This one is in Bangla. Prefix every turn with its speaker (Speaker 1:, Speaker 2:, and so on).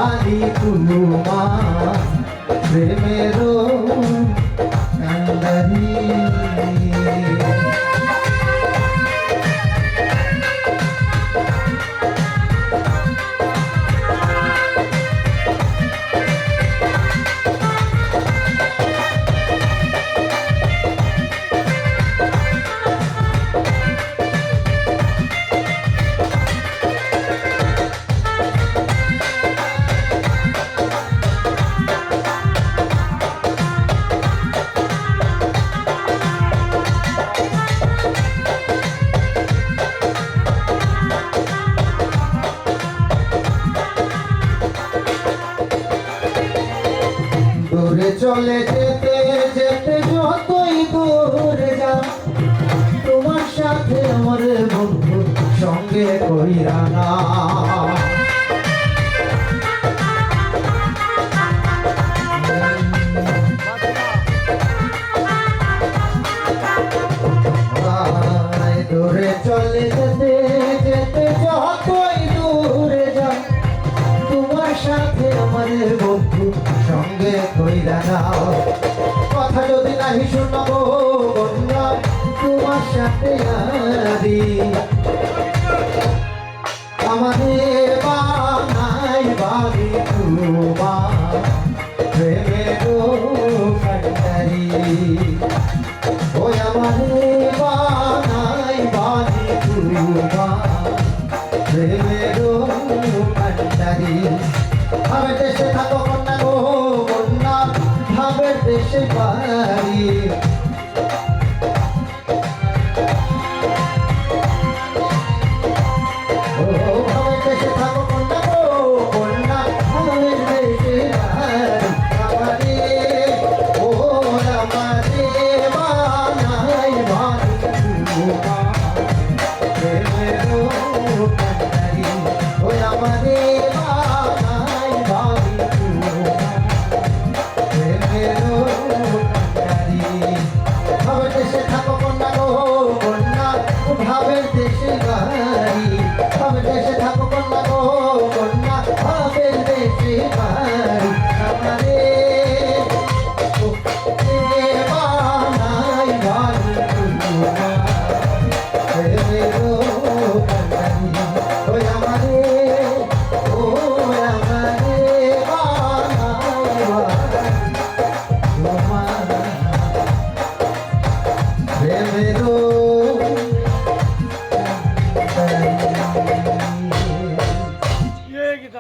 Speaker 1: বাড়ি তোমার প্রেমেরও কান্ডারি। দূরে চলে যেতে যেতে যতই দূরে যা, তোমার সাথে আমার বন্ধু সঙ্গে কইরা না। দূরে চলে যেতে যেতে যতই দূরে যা, তোমার সাথে আমার বন্ধু সঙ্গে কইরা নাও। কথা যদি নাহি শুনবো বন্ধা তোমার সাথে আদি, আমাদের বানাই বাড়ি তোমার প্রেমেরও কান্ডারি। ওই আমাদের বানাই বাড়ি তোমার প্রেমেরও কান্ডারি। ভাবের দেশে থাকো কন্যা গো কন্যা, ভাবের দেশে বাড়ি। ও ভাবের দেশে থাকো কন্যা গো কন্যা, ভাবের দেশে বাড়ি। ও আমাদের বানাই বাড়ি তোমার প্রেমেরও কান্ডারি। ও আমাদের